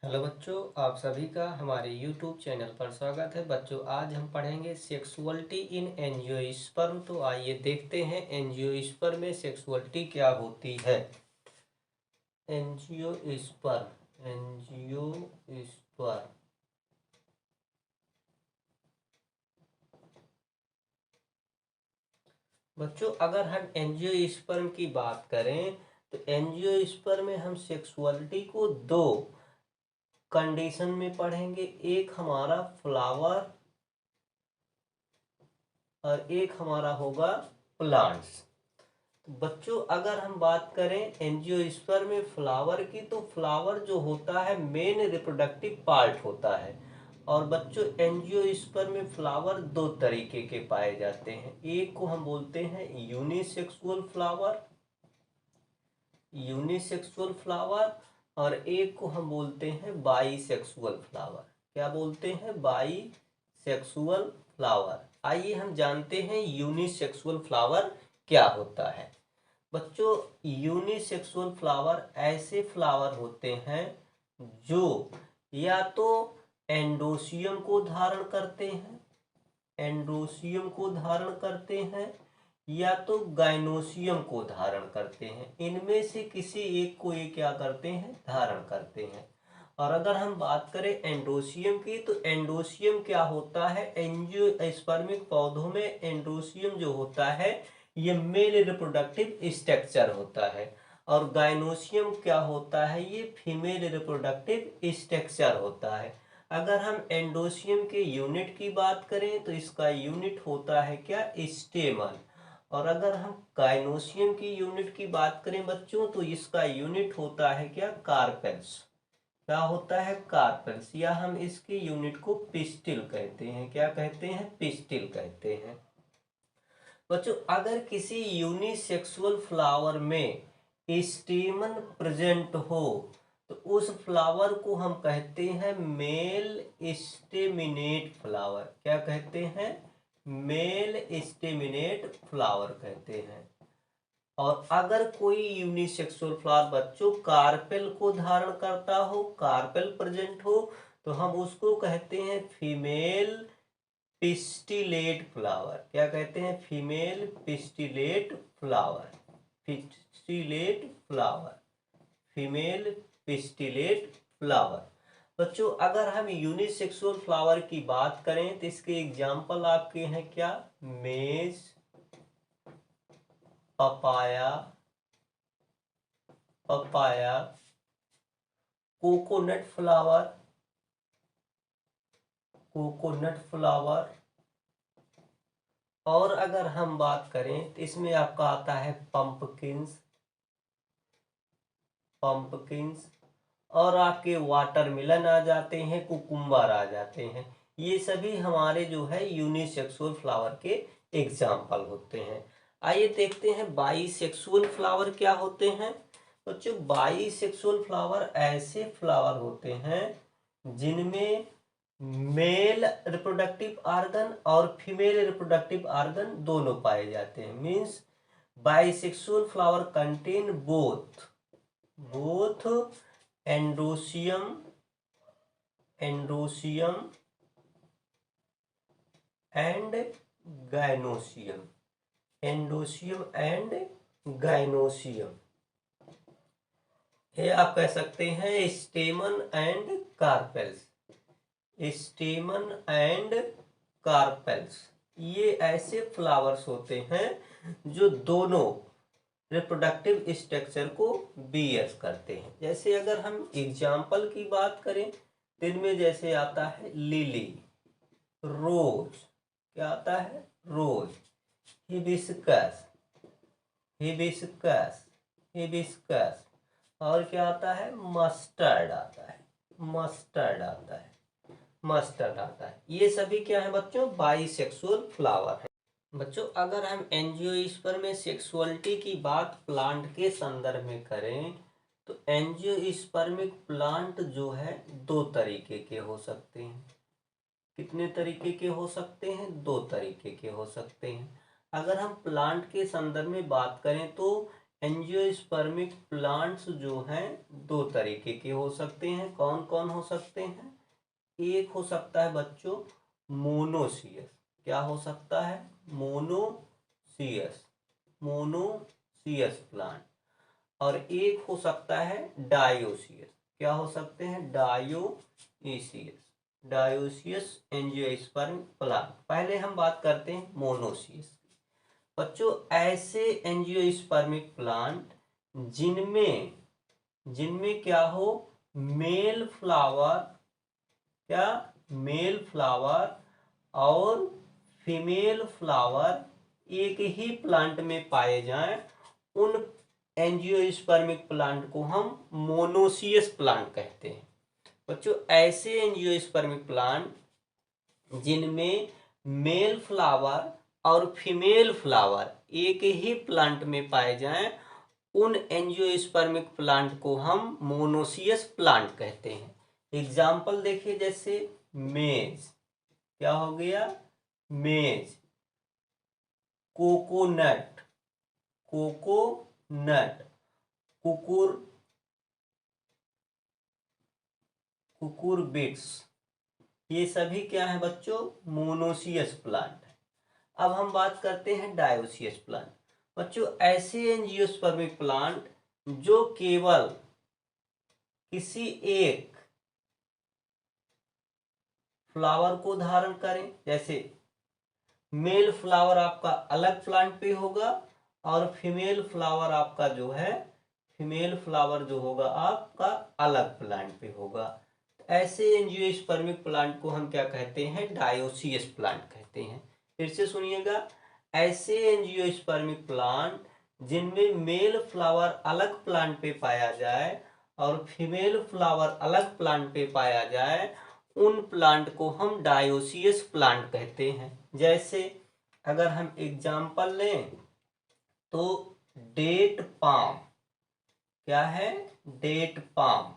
Hello बच्चों, आप सभी का हमारे YouTube चैनल पर स्वागत है। बच्चों, आज हम पढ़ेंगे सेक्सुअलिटी इन एंजियोस्पर्म। तो आइए देखते हैं एंजियोस्पर्म में सेक्सुअलिटी क्या होती है। एंजियोस्पर्म बच्चों, अगर हम एंजियोस्पर्म की बात करें तो एंजियोस्पर्म में हम सेक्सुअलिटी को दो कंडीशन में पढ़ेंगे। एक हमारा फ्लावर और एक हमारा होगा प्लांट्स। तो बच्चों, अगर हम बात करें एंजियोस्पर्म में फ्लावर की, तो फ्लावर जो होता है मेन रिप्रोडक्टिव पार्ट होता है। और बच्चों, एंजियोस्पर्म में फ्लावर दो तरीके के पाए जाते हैं। एक को हम बोलते हैं यूनिसेक्सुअल फ्लावर और एक को हम बोलते हैं बाईसेक्सुअल फ्लावर। क्या बोलते हैं? Bisexual flower. आइए हम जानते हैं यूनिसेक्सुअल फ्लावर क्या होता है। बच्चों, यूनिसेक्सुअल फ्लावर ऐसे फ्लावर होते हैं जो या तो एंडोसियम को धारण करते हैं या तो गाइनोसियम को धारण करते हैं। इनमें से किसी एक को ये क्या करते हैं? धारण करते हैं। और अगर हम बात करें एंडोसियम की, तो एंडोसियम क्या होता है? एंजियोस्पर्मिक पौधों में एंडोसियम जो होता है ये मेल रिप्रोडक्टिव स्ट्रक्चर होता है। और गाइनोसियम क्या होता है? ये फीमेल रिप्रोडक्टिव स्ट्रक्चर होता है। अगर हम एंडोसियम के यूनिट की बात करें तो इसका यूनिट होता है क्या? स्टेमन। और अगर हम गाइनोसियम की यूनिट की बात करें बच्चों, तो इसका यूनिट होता है क्या? कार्पेल्स। क्या होता है? कार्पेल्स। या हम इसकी यूनिट को पिस्टिल कहते हैं। क्या कहते हैं? पिस्टिल कहते हैं। बच्चों, अगर किसी यूनिसेक्सुअल फ्लावर में स्टेमन प्रेजेंट हो तो उस फ्लावर को हम कहते हैं मेल स्टेमिनेट फ्लावर। क्या कहते हैं? मेल स्टेमिनेट फ्लावर कहते हैं। और अगर कोई यूनिसेक्सुअल फ्लावर बच्चों कार्पेल को धारण करता हो, कार्पेल प्रेजेंट हो, तो हम उसको कहते हैं फीमेल पिस्टिलेट फ्लावर। क्या कहते हैं? Female pistillate flower. Female pistillate flower. बच्चों, अगर हम यूनिसेक्सुअल फ्लावर की बात करें तो इसके एग्जाम्पल आपके हैं क्या? मेज, पपाया, कोकोनट फ्लावर। और अगर हम बात करें तो इसमें आपका आता है पंपकिंस। और आपके वाटरमेलन आ जाते हैं, कुकुम्बर आ जाते हैं। ये सभी हमारे जो है यूनिसेक्सुअल फ्लावर के एग्जाम्पल होते हैं। आइए देखते हैं बाईसेक्सुअल फ्लावर क्या होते हैं। बच्चों, बाईसेक्सुअल फ्लावर ऐसे फ्लावर होते हैं जिनमें मेल रिप्रोडक्टिव ऑर्गन और फीमेल रिप्रोडक्टिव ऑर्गन दोनों पाए जाते हैं। Means bisexual flower contain both एंडोसियम and gynoecium. ये आप कह सकते हैं स्टेमन एंड कार्पेल्स। ये ऐसे फ्लावर्स होते हैं जो दोनों रिप्रोडक्टिव स्ट्रक्चर को बीएस करते हैं। जैसे अगर हम एग्जाम्पल की बात करें तो इनमें जैसे आता है लिली, रोज। क्या आता है? रोज। हिबिस्कस। और क्या आता है? मस्टर्ड आता है। ये सभी क्या है बच्चों? बाईसेक्सुअल फ्लावर है। बच्चों, अगर हम एंजियोस्पर्म में सेक्सुअलिटी की बात प्लांट के संदर्भ में करें तो एंजियोस्पर्मिक प्लांट जो है दो तरीके के हो सकते हैं। कितने तरीके के हो सकते हैं? दो तरीके के हो सकते हैं। अगर हम प्लांट के संदर्भ में बात करें तो एंजियोस्पर्मिक प्लांट्स जो हैं दो तरीके के हो सकते हैं। कौन कौन हो सकते हैं? एक हो सकता है बच्चों मोनोसियस। क्या हो सकता है? Monoecious, monoecious plant. और एक हो सकता है डायोसियस। क्या हो सकते हैं? Dioecious, dioecious angiosperm plant. पहले हम बात करते हैं मोनोसियस। बच्चों ऐसे एंजियोस्पर्मिक प्लांट जिनमें जिनमें क्या हो, मेल फ्लावर, क्या मेल फ्लावर और फीमेल फ्लावर एक ही प्लांट में पाए जाएं, उन एंजियोस्पर्मिक प्लांट को हम मोनोसियस प्लांट कहते हैं। बच्चों ऐसे एंजियोस्पर्मिक प्लांट जिनमें मेल फ्लावर और फीमेल फ्लावर एक ही प्लांट में पाए जाएं, उन एंजियोस्पर्मिक प्लांट को हम मोनोसियस प्लांट कहते हैं। एग्जाम्पल देखिए, जैसे मेज, क्या हो गया? मेज। Coconut, coconut. कुकुरबिट्स, ये सभी क्या है बच्चों? मोनोसियस प्लांट है। अब हम बात करते हैं डायोसियस प्लांट। बच्चों ऐसे एंजियोस्पर्मिक प्लांट जो केवल किसी एक फ्लावर को धारण करें, जैसे मेल फ्लावर आपका अलग प्लांट पे होगा और फीमेल फ्लावर आपका जो है, फीमेल फ्लावर जो होगा आपका अलग प्लांट पे होगा। ऐसे एंजियोस्पर्मिक प्लांट को हम क्या कहते हैं? डायोसियस प्लांट कहते हैं। फिर से सुनिएगा, ऐसे एंजियोस्पर्मिक प्लांट जिनमें मेल फ्लावर अलग प्लांट पे पाया जाए और फीमेल फ्लावर अलग प्लांट पे पाया जाए, उन प्लांट को हम डायोसियस प्लांट कहते हैं। जैसे अगर हम एग्जाम्पल लें तो डेट पाम, क्या है? Date palm.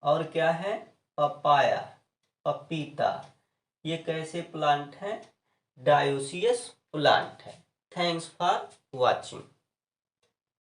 और क्या है? पपाया, पपीता। ये कैसे प्लांट है? डायोसियस प्लांट है। Thanks for watching.